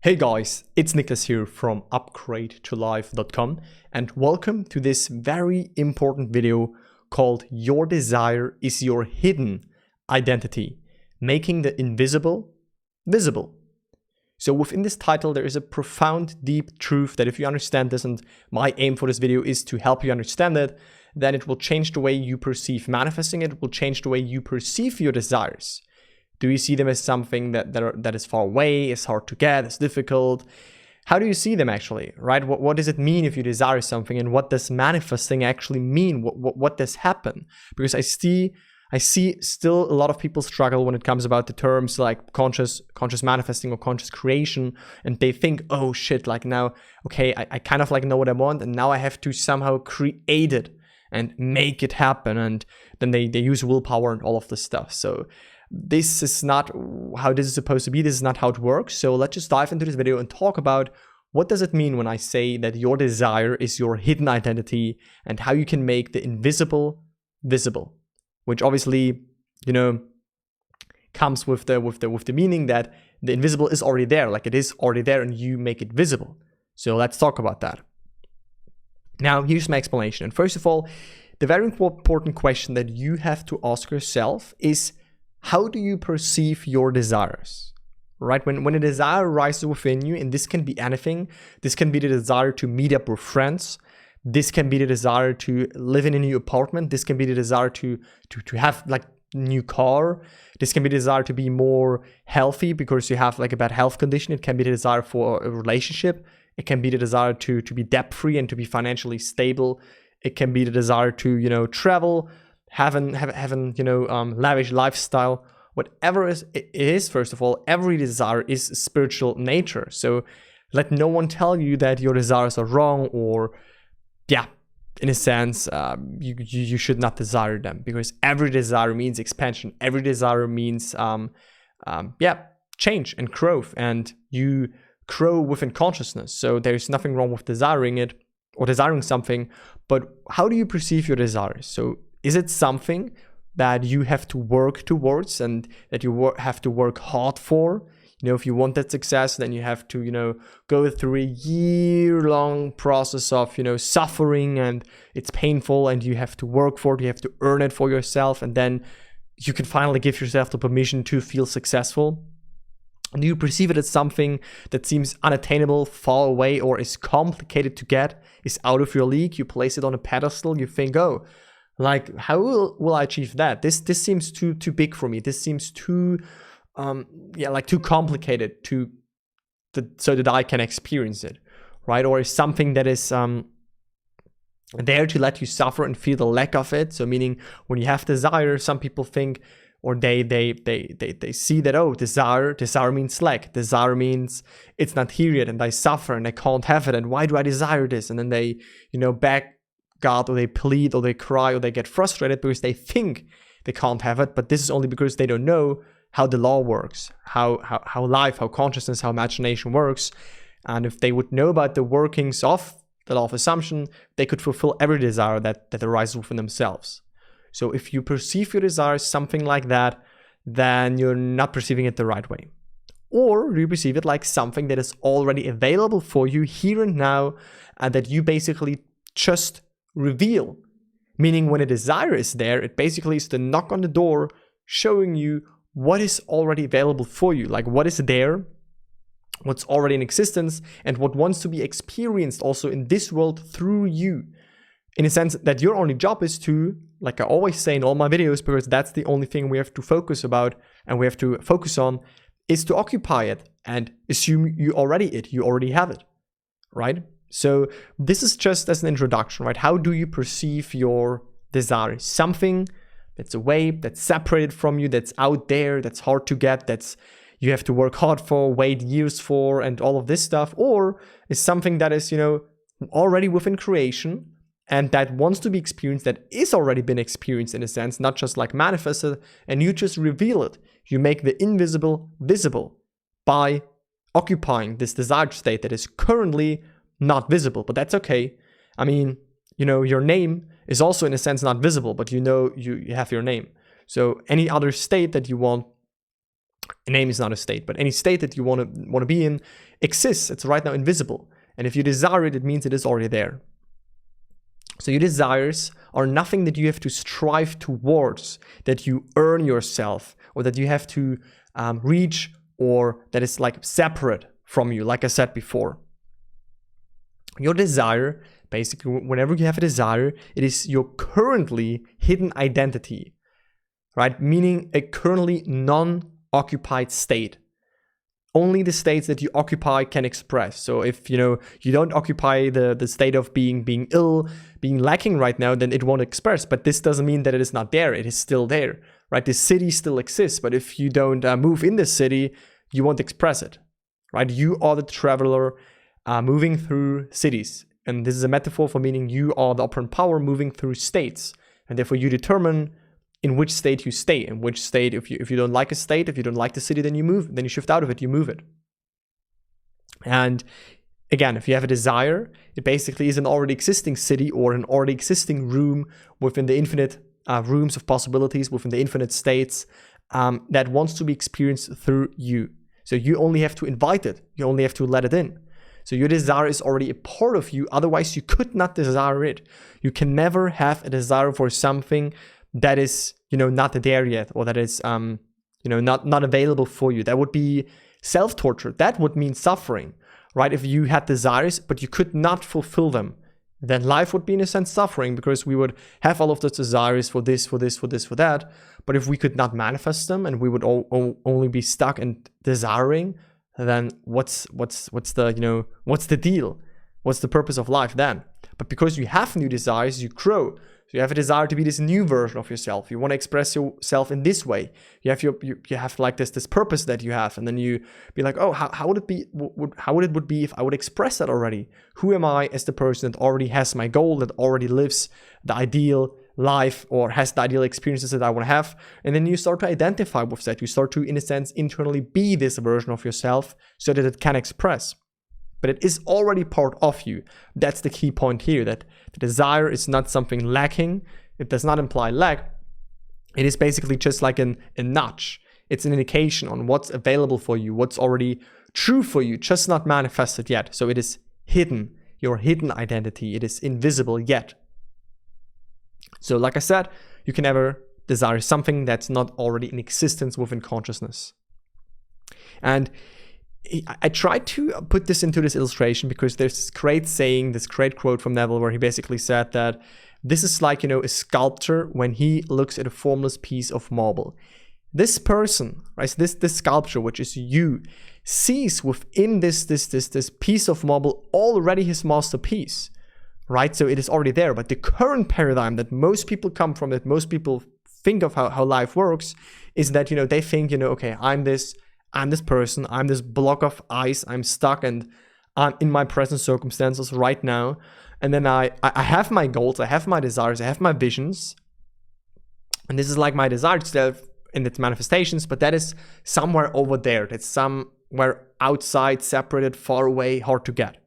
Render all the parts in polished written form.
Hey guys, it's Niklas here from upgradeToLife.com and welcome to this very important video called Your Desire is Your Hidden Identity, Making the Invisible Visible. So within this title there is a profound, deep truth that if you understand this, and my aim for this video is to help you understand it, then it will change the way you perceive manifesting it, will change the way you perceive your desires. Do you see them as something that is far away, is hard to get, is difficult? How do you see them actually, right? What does it mean if you desire something, and what does manifesting actually mean? What does happen? Because I see still a lot of people struggle when it comes about the terms like conscious manifesting or conscious creation, and they think, oh shit, like now, okay, I kind of like know what I want, and now I have to somehow create it and make it happen, and then they use willpower and all of this stuff. So this is not how this is supposed to be. This is not how it works. So let's just dive into this video and talk about what does it mean when I say that your desire is your hidden identity, and how you can make the invisible visible, which obviously, you know, comes with the meaning that the invisible is already there, like it is already there, and you make it visible. So let's talk about that. Now, here's my explanation. And first of all, the very important question that you have to ask yourself is, how do you perceive your desires, right? When a desire rises within you, and this can be anything. This can be the desire to meet up with friends. This can be the desire to live in a new apartment. This can be the desire to have like a new car. This can be the desire to be more healthy because you have like a bad health condition. It can be the desire for a relationship. It can be the desire to be debt-free and to be financially stable. It can be the desire to, you know, travel, having lavish lifestyle. Whatever it is, first of all, every desire is spiritual nature. So let no one tell you that your desires are wrong, or in a sense, you should not desire them, because every desire means expansion. Every desire means change and growth, and you grow within consciousness. So there's nothing wrong with desiring it or desiring something, but how do you perceive your desires? So is it something that you have to work towards and that you have to work hard for? You know, if you want that success, then you have to, you know, go through a year-long process of, you know, suffering, and it's painful, and you have to work for it, you have to earn it for yourself, and then you can finally give yourself the permission to feel successful. Do you perceive it as something that seems unattainable, far away, or is complicated to get, is out of your league? You place it on a pedestal, you think, oh, like, how will I achieve that? This seems too big for me. This seems too, too complicated so that I can experience it, right? Or is something that is there to let you suffer and feel the lack of it. So meaning, when you have desire, some people think, or they see that, oh, desire means lack. Desire means it's not here yet, and I suffer and I can't have it. And why do I desire this? And then they, you know, beg God, or they plead, or they cry, or they get frustrated because they think they can't have it. But this is only because they don't know how the law works, how life, how consciousness, how imagination works. And if they would know about the workings of the law of assumption, they could fulfill every desire that arises within themselves. So if you perceive your desire something like that, then you're not perceiving it the right way. Or you perceive it like something that is already available for you here and now, and that you basically just reveal. Meaning, when a desire is there, it basically is the knock on the door showing you what is already available for you, like what is there, what's already in existence, and what wants to be experienced also in this world through you. In a sense that your only job is to, like I always say in all my videos, because that's the only thing we have to focus about and we have to focus on, is to occupy it and assume you already have it, right? So this is just as an introduction, right? How do you perceive your desire? Something that's away, that's separated from you, that's out there, that's hard to get, that's you have to work hard for, wait years for, and all of this stuff? Or is something that is, you know, already within creation, and that wants to be experienced, that is already been experienced in a sense, not just like manifested, and you just reveal it. You make the invisible visible by occupying this desired state that is currently not visible, but that's okay. I mean, you know, your name is also in a sense not visible, but you know you have your name. So any other state that you want A name is not a state, but any state that you want to be in exists. It's right now invisible. And if you desire it, it means it is already there. So your desires are nothing that you have to strive towards, that you earn yourself, or that you have to reach, or that is like separate from you, like I said before. Your desire, basically, whenever you have a desire, it is your currently hidden identity, right? Meaning a currently non-occupied state. Only the states that you occupy can express. So if you don't occupy the state of being ill, being lacking right now, then it won't express. But this doesn't mean that it is not there. It is still there, right? The city still exists. But if you don't move in the city, you won't express it, right? You are the traveler moving through cities. And this is a metaphor for meaning you are the operant power moving through states. And therefore you determine in which state you stay, in which state, if you don't like a state, if you don't like the city, then you move, then you shift out of it, you move it. And again, if you have a desire, it basically is an already existing city or an already existing room within the infinite rooms of possibilities, within the infinite states that wants to be experienced through you. So you only have to invite it, you only have to let it in. So your desire is already a part of you, otherwise you could not desire it. You can never have a desire for something that is, not there yet, or that is, not available for you. That would be self-torture. That would mean suffering, right? If you had desires, but you could not fulfill them, then life would be in a sense suffering, because we would have all of those desires for this, for this, for this, for that. But if we could not manifest them and we would only be stuck and desiring, then what's the deal? What's the purpose of life then? But because you have new desires, you grow. So you have a desire to be this new version of yourself. You want to express yourself in this way. You have like this purpose that you have, and then you be like, oh, how would it be? How would it be if I would express that already? Who am I as the person that already has my goal, that already lives the ideal life, or has the ideal experiences that I want to have? And then you start to identify with that. You start to, in a sense, internally be this version of yourself so that it can express. But it is already part of you. That's the key point here, that the desire is not something lacking. It does not imply lack. It is basically just like a nudge. It's an indication on what's available for you, what's already true for you, just not manifested yet. So it is hidden, your hidden identity. It is invisible yet. So like I said, you can never desire something that's not already in existence within consciousness. And I tried to put this into this illustration because there's this great saying, this great quote from Neville, where he basically said that this is like, a sculptor when he looks at a formless piece of marble. This person, right, this sculpture, which is you, sees within this piece of marble already his masterpiece, right? So it is already there. But the current paradigm that most people come from, that most people think of how life works, is that, they think, okay, I'm this person, I'm this block of ice, I'm stuck and I'm in my present circumstances right now. And then I have my goals, I have my desires, I have my visions. And this is like my desire itself in its manifestations, but that is somewhere over there. That's somewhere outside, separated, far away, hard to get.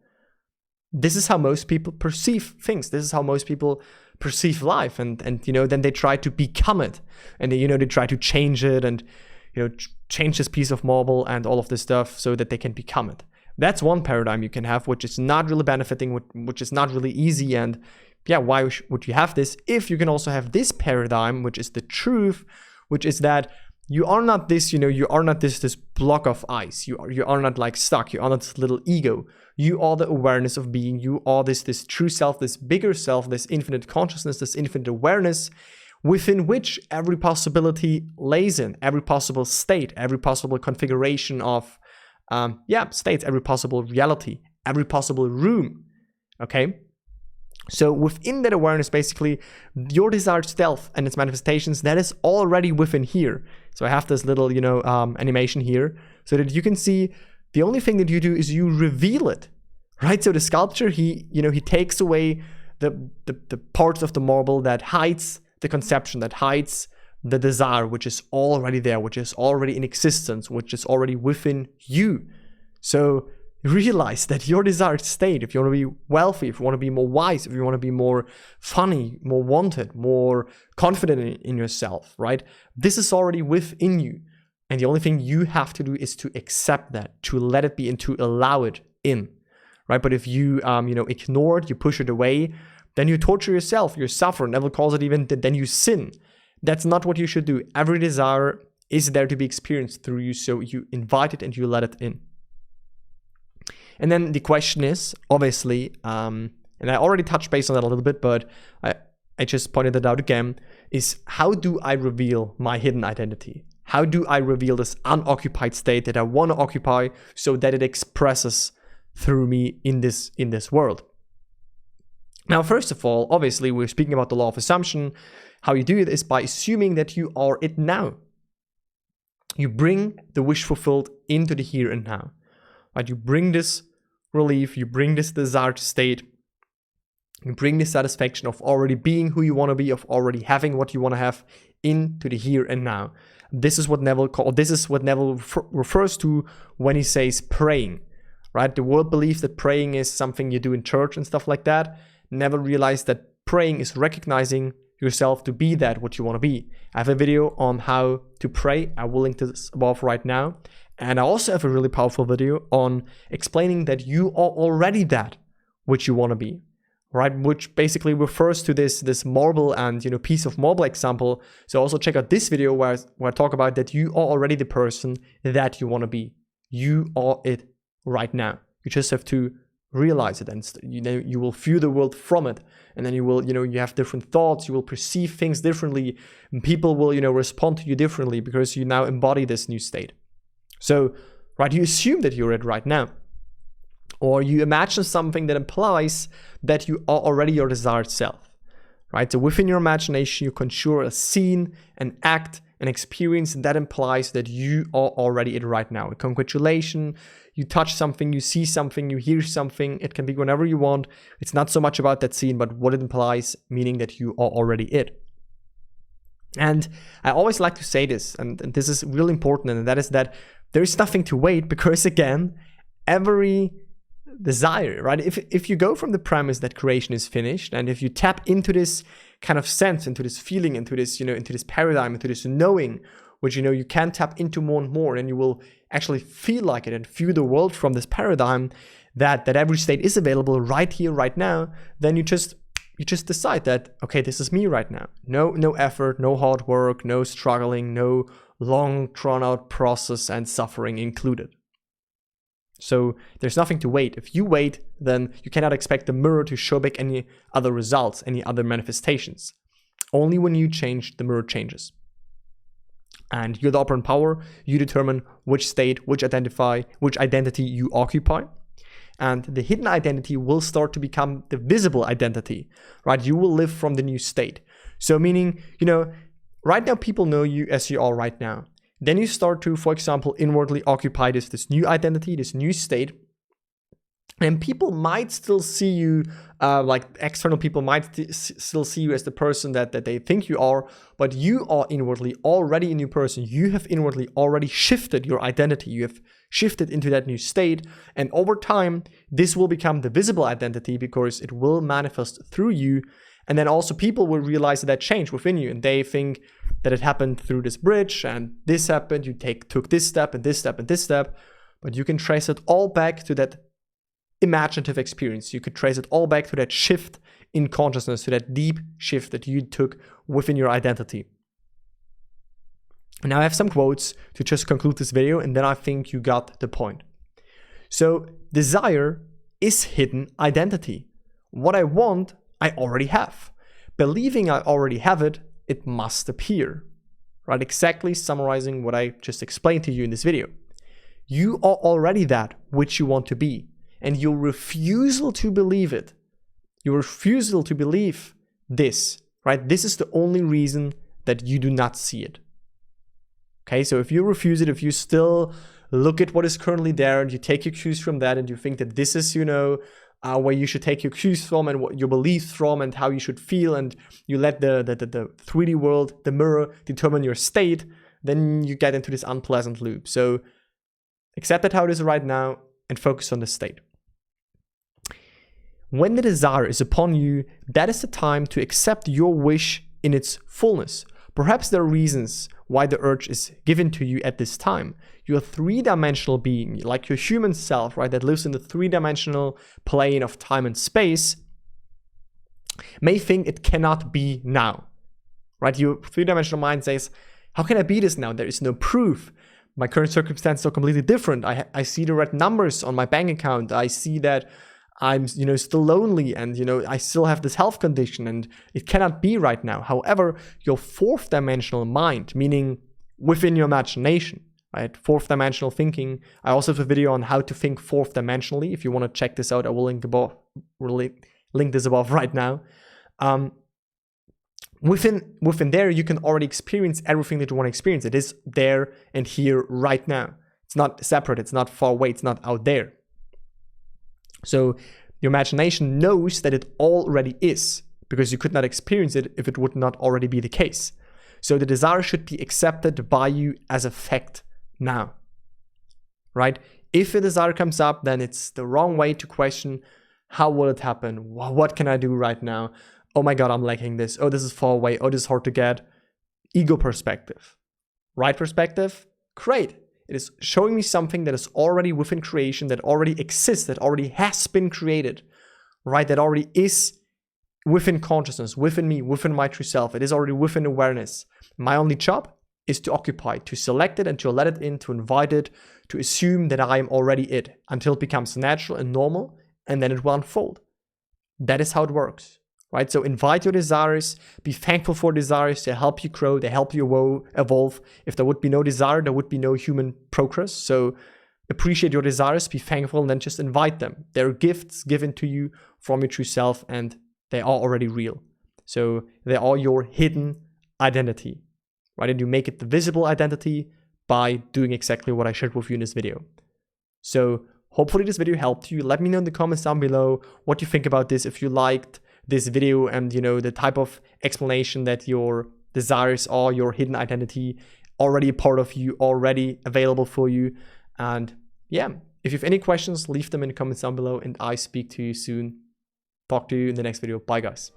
This is how most people perceive things. This is how most people perceive life. And then they try to become it. And they try to change it and change this piece of marble and all of this stuff so that they can become it. That's one paradigm you can have, which is not really benefiting, which is not really easy. And yeah, why would you have this if you can also have this paradigm, which is the truth, which is that you are not this, you are not this block of ice. You are not like stuck. You are not this little ego. You are the awareness of being. You are this true self, this bigger self, this infinite consciousness, this infinite awareness, within which every possibility lays in, every possible state, every possible configuration of states, every possible reality, every possible room. Okay? So within that awareness, basically, your desired self and its manifestations, that is already within here. So I have this little, animation here so that you can see the only thing that you do is you reveal it, right? So the sculpture, he takes away the parts of the marble that hides the conception, that hides the desire, which is already there, which is already in existence, which is already within you. So realize that your desired state, if you want to be wealthy, if you want to be more wise, if you want to be more funny, more wanted, more confident in yourself, right? This is already within you. And the only thing you have to do is to accept that, to let it be and to allow it in, right? But if you, ignore it, you push it away, then you torture yourself, you suffer. Neville calls it even, then you sin. That's not what you should do. Every desire is there to be experienced through you, so you invite it and you let it in. And then the question is, obviously, and I already touched base on that a little bit, but I just pointed it out again, is how do I reveal my hidden identity? How do I reveal this unoccupied state that I want to occupy so that it expresses through me in this world? Now, first of all, obviously, we're speaking about the law of assumption. How you do it is by assuming that you are it now. You bring the wish fulfilled into the here and now. Right? You bring this relief, you bring this desired state, you bring the satisfaction of already being who you want to be, of already having what you want to have into the here and now. This is what Neville refers to when he says praying, right? The world believes that praying is something you do in church and stuff like that. Neville realized that praying is recognizing yourself to be that what you want to be. I have a video on how to pray. I will link to this above right now. And I also have a really powerful video on explaining that you are already that which you want to be, right? Which basically refers to this marble and, piece of marble example. So also check out this video where I talk about that you are already the person that you want to be. You are it right now. You just have to realize it, and you will view the world from it, and then you will, you have different thoughts, you will perceive things differently, and people will, respond to you differently because you now embody this new state. So, right, you assume that you're it right now, or you imagine something that implies that you are already your desired self, right? So within your imagination, you conjure a scene, an act, an experience that implies that you are already it right now. A congratulation, you touch something, you see something, you hear something. It can be whenever you want. It's not so much about that scene, but what it implies, meaning that you are already it. And I always like to say this, and this is really important, and that is that there is nothing to wait, because again, every desire, right? If you go from the premise that creation is finished, and if you tap into this kind of sense, into this feeling, into this, into this paradigm, into this knowing, which, you can tap into more and more, and you will actually feel like it and view the world from this paradigm that every state is available right here, right now, then you just decide that, okay, this is me right now. No effort, no hard work, no struggling, no long drawn out process and suffering included. So there's nothing to wait. If you wait, then you cannot expect the mirror to show back any other results, any other manifestations. Only when you change, the mirror changes. And you're the operant power. You determine which state, which identity you occupy. And the hidden identity will start to become the visible identity, right? You will live from the new state. So meaning, right now people know you as you are right now. Then you start to, for example, inwardly occupy this new identity, this new state. And people might still see you, like external people might still see you as the person that they think you are, but you are inwardly already a new person. You have inwardly already shifted your identity. You have shifted into that new state. And over time, this will become the visible identity because it will manifest through you. And then also people will realize that change within you, and they think that it happened through this bridge, and this happened, you took this step and this step and this step, but you can trace it all back to that imaginative experience. You could trace it all back to that shift in consciousness, to that deep shift that you took within your identity. Now I have some quotes to just conclude this video, and then I think you got the point. So desire is hidden identity. What I want, I already have. Believing I already have it, it must appear. Right? Exactly summarizing what I just explained to you in this video. You are already that which you want to be, and your refusal to believe it, your refusal to believe this, right? This is the only reason that you do not see it. Okay, so if you refuse it, if you still look at what is currently there and you take your cues from that and you think that this is, where you should take your cues from and what your beliefs from and how you should feel, and you let the 3D world, the mirror, determine your state, then you get into this unpleasant loop. So accept it how it is right now and focus on the state. When the desire is upon you, that is the time to accept your wish in its fullness. Perhaps there are reasons why the urge is given to you at this time. Your three-dimensional being, like your human self, right, that lives in the three-dimensional plane of time and space, may think it cannot be now, right? Your three-dimensional mind says, how can I be this now? There is no proof. My current circumstances are completely different. I see the red numbers on my bank account. I see that I'm, still lonely, and, I still have this health condition, and it cannot be right now. However, your fourth dimensional mind, meaning within your imagination, right? Fourth dimensional thinking. I also have a video on how to think fourth dimensionally. If you want to check this out, I will link this above right now. Within there, you can already experience everything that you want to experience. It is there and here right now. It's not separate. It's not far away. It's not out there. So your imagination knows that it already is, because you could not experience it if it would not already be the case. So the desire should be accepted by you as a fact now, right? If a desire comes up, then it's the wrong way to question, how will it happen? What can I do right now? Oh my God, I'm lacking this. Oh, this is far away. Oh, this is hard to get. Ego perspective. Right perspective? Great. It is showing me something that is already within creation, that already exists, that already has been created, right? That already is within consciousness, within me, within my true self. It is already within awareness. My only job is to occupy, to select it and to let it in, to invite it, to assume that I am already it, until it becomes natural and normal, and then it will unfold. That is how it works. Right? So invite your desires, be thankful for desires. They help you grow, they help you evolve. If there would be no desire, there would be no human progress. So appreciate your desires, be thankful, and then just invite them. They're gifts given to you from your true self, and they are already real. So they are your hidden identity, right? And you make it the visible identity by doing exactly what I shared with you in this video. So hopefully this video helped you. Let me know in the comments down below what you think about this, if you liked this video and the type of explanation that your desires are your hidden identity, already a part of you, already available for you. And yeah, if you have any questions, leave them in the comments down below, and I speak to you soon. Talk to you in the next video. Bye guys.